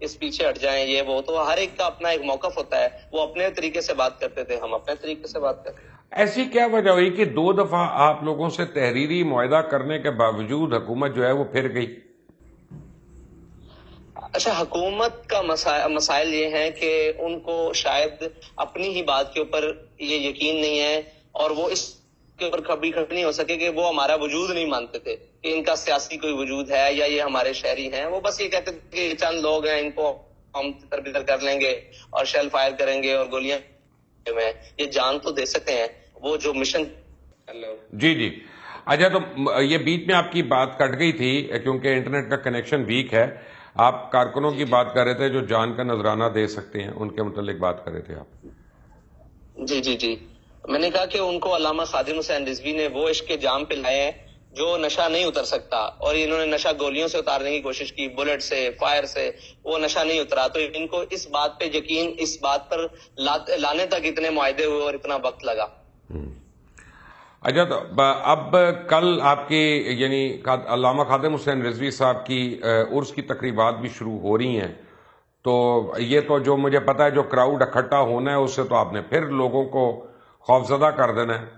اس پیچھے ہٹ جائیں، یہ وہ. تو ہر ایک کا اپنا ایک موقف ہوتا ہے. وہ اپنے طریقے سے بات کرتے تھے، ہم اپنے طریقے سے بات کرتے ہیں. ایسی کیا وجہ ہوئی کہ 2 دفعہ آپ لوگوں سے تحریری معاہدہ کرنے کے باوجود حکومت جو ہے وہ پھر گئی؟ اچھا، حکومت کا مسائل یہ ہیں کہ ان کو شاید اپنی ہی بات کے اوپر یہ یقین نہیں ہے، اور وہ اس کے اوپر کبھی کھڑے نہیں ہو سکے کہ وہ ہمارا وجود نہیں مانتے تھے کہ ان کا سیاسی کوئی وجود ہے یا یہ ہمارے شہری ہیں. وہ بس یہ کہتے تھے کہ چند لوگ ہیں، ان کو ہم تر بتر کر لیں گے اور شیل فائر کریں گے اور گولیاں میں یہ جان تو دے سکتے ہیں. وہ جو مشن. جی جی. اچھا، تو یہ بیچ میں آپ کی بات کٹ گئی تھی کیونکہ انٹرنیٹ کا کنیکشن ویک ہے. آپ کارکنوں کی بات کر رہے تھے جو جان کا نذرانہ دے سکتے ہیں، ان کے متعلق بات کر رہے تھے آپ. جی جی جی. میں نے کہا کہ ان کو علامہ خادم حسین رضوی نے وہ عشق کے جام پلائے ہیں جو نشہ نہیں اتر سکتا، اور انہوں نے نشہ گولیوں سے اتارنے کی کوشش کی، بلٹ سے، فائر سے. وہ نشہ نہیں اترا. تو ان کو اس بات پہ یقین، اس بات پر لانے تک اتنے معاہدے ہوئے اور اتنا وقت لگا. اچھا، تو اب کل آپ کی یعنی علامہ خادم حسین رضوی صاحب کی عرس کی تقریبات بھی شروع ہو رہی ہیں، تو یہ تو جو مجھے پتا ہے جو کراؤڈ اکٹھا ہونا ہے اس سے تو آپ نے پھر لوگوں کو خوفزدہ کر دینا ہے.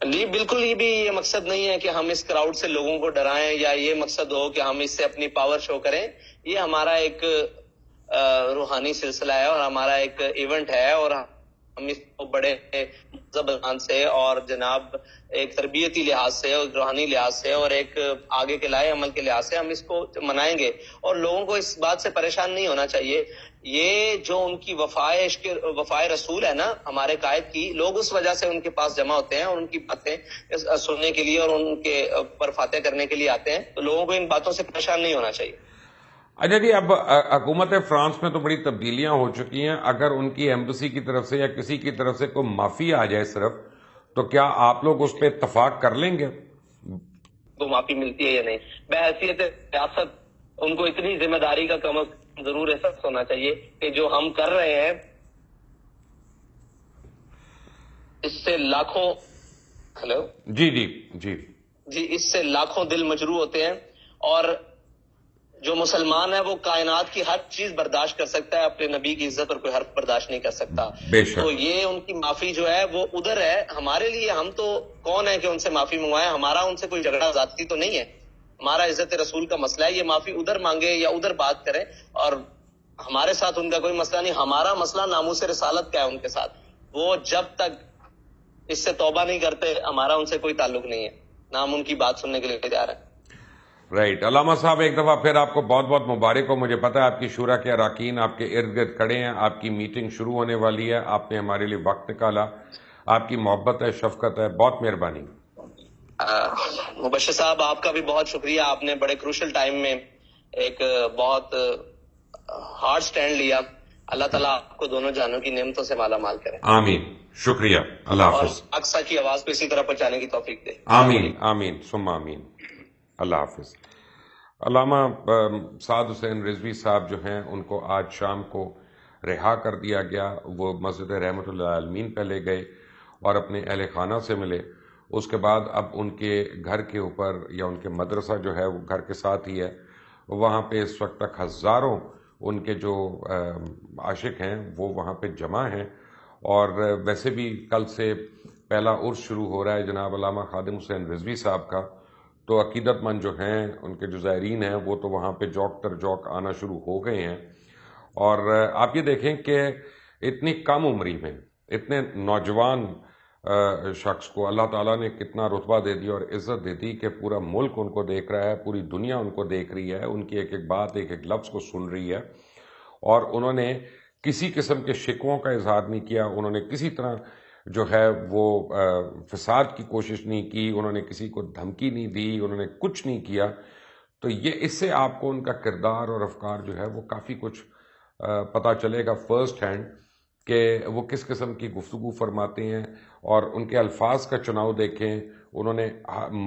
جی بالکل، یہ بھی یہ مقصد نہیں ہے کہ ہم اس کراؤڈ سے لوگوں کو ڈرائیں یا یہ مقصد ہو کہ ہم اس سے اپنی پاور شو کریں. یہ ہمارا ایک روحانی سلسلہ ہے اور ہمارا ایک ایونٹ ہے، اور ہم اس کو بڑے زبان سے اور جناب ایک تربیتی لحاظ سے اور روحانی لحاظ سے اور ایک آگے کے لائے عمل کے لحاظ سے ہم اس کو منائیں گے. اور لوگوں کو اس بات سے پریشان نہیں ہونا چاہیے. یہ جو ان کی وفائے رسول ہے نا ہمارے قائد کی، لوگ اس وجہ سے ان کے پاس جمع ہوتے ہیں اور ان کی باتیں سننے کے لیے اور ان کے پر فاتح کرنے کے لیے آتے ہیں. تو لوگوں کو ان باتوں سے پریشان نہیں ہونا چاہیے. اچھا جی، اب حکومت فرانس میں تو بڑی تبدیلیاں ہو چکی ہیں. اگر ان کی ایمبیسی کی طرف سے یا کسی کی طرف سے کوئی معافی آ جائے صرف، تو کیا آپ لوگ اس پہ اتفاق کر لیں گے؟ تو معافی ملتی ہے یا نہیں، بحیثیت ریاست ان کو اتنی ذمہ داری کا کم ضرور احساس ہونا چاہیے کہ جو ہم کر رہے ہیں اس سے لاکھوں جی جی جی جی اس سے لاکھوں دل مجروح ہوتے ہیں. اور جو مسلمان ہے وہ کائنات کی ہر چیز برداشت کر سکتا ہے، اپنے نبی کی عزت اور کوئی حرف برداشت نہیں کر سکتا. بے شک. تو یہ ان کی معافی جو ہے وہ ادھر ہے. ہمارے لیے ہم تو کون ہے کہ ان سے معافی منگوائیں؟ ہمارا ان سے کوئی جھگڑا ذاتی تو نہیں ہے، ہمارا عزت رسول کا مسئلہ ہے. یہ معافی ادھر مانگے یا ادھر بات کریں، اور ہمارے ساتھ ان کا کوئی مسئلہ نہیں. ہمارا مسئلہ ناموس رسالت کا ہے ان کے ساتھ. وہ جب تک اس سے توبہ نہیں کرتے ہمارا ان سے کوئی تعلق نہیں ہے، نہ ہم ان کی بات سننے کے لیے تیار ہیں. رائٹ. علامہ صاحب، ایک دفعہ پھر آپ کو بہت بہت مبارک ہو. مجھے پتا ہے آپ کی شورا کے اراکین آپ کے ارد گرد کھڑے ہیں، آپ کی میٹنگ شروع ہونے والی ہے. آپ نے ہمارے لیے وقت نکالا، آپ کی محبت ہے، شفقت ہے، بہت مہربانی. مبشر صاحب، آپ کا بھی بہت شکریہ. آپ نے بڑے کروشل ٹائم میں ایک بہت ہارڈ سٹینڈ لیا. اللہ تعالیٰ آپ کو دونوں جانوں کی نعمتوں سے مالا مال کرے. آمین. شکریہ. اللہ حافظ. اور اقصیٰ کی آواز کو اسی طرح پہنچانے کی توفیق دے. آمین آمین ثم آمین. اللہ حافظ. علامہ سعد حسین رضوی صاحب جو ہیں ان کو آج شام کو رہا کر دیا گیا. وہ مسجد رحمت اللہ عالمین پہ لے گئے اور اپنے اہل خانہ سے ملے. اس کے بعد اب ان کے گھر کے اوپر یا ان کے مدرسہ جو ہے وہ گھر کے ساتھ ہی ہے، وہاں پہ اس وقت تک ہزاروں ان کے جو عاشق ہیں وہ وہاں پہ جمع ہیں. اور ویسے بھی کل سے پہلا عرس شروع ہو رہا ہے جناب علامہ خادم حسین رضوی صاحب کا. تو عقیدت مند جو ہیں ان کے جو زائرین ہیں وہ تو وہاں پہ جوک تر جوک آنا شروع ہو گئے ہیں. اور آپ یہ دیکھیں کہ اتنی کم عمری میں اتنے نوجوان شخص کو اللہ تعالیٰ نے کتنا رتبہ دے دیا اور عزت دے دی کہ پورا ملک ان کو دیکھ رہا ہے، پوری دنیا ان کو دیکھ رہی ہے، ان کی ایک ایک بات، ایک ایک لفظ کو سن رہی ہے. اور انہوں نے کسی قسم کے شکووں کا اظہار نہیں کیا، انہوں نے کسی طرح جو ہے وہ فساد کی کوشش نہیں کی، انہوں نے کسی کو دھمکی نہیں دی، انہوں نے کچھ نہیں کیا. تو یہ اس سے آپ کو ان کا کردار اور افکار جو ہے وہ کافی کچھ پتہ چلے گا فرسٹ ہینڈ کہ وہ کس قسم کی گفتگو فرماتے ہیں. اور ان کے الفاظ کا چناؤ دیکھیں، انہوں نے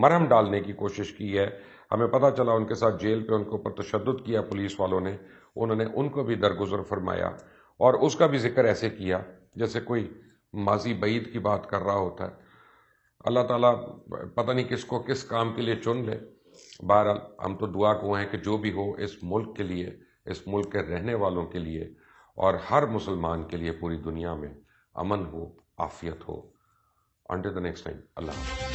مرہم ڈالنے کی کوشش کی ہے. ہمیں پتہ چلا ان کے ساتھ جیل پہ ان کے اوپر تشدد کیا پولیس والوں نے، انہوں نے ان کو بھی درگزر فرمایا اور اس کا بھی ذکر ایسے کیا جیسے کوئی ماضی بعید کی بات کر رہا ہوتا ہے. اللہ تعالیٰ پتہ نہیں کس کو کس کام کے لیے چن لے. بہرحال ہم تو دعا کو ہیں کہ جو بھی ہو اس ملک کے لیے، اس ملک کے رہنے والوں کے لیے اور ہر مسلمان کے لیے پوری دنیا میں امن ہو، عافیت ہو. Until the next time, Allah Hafiz.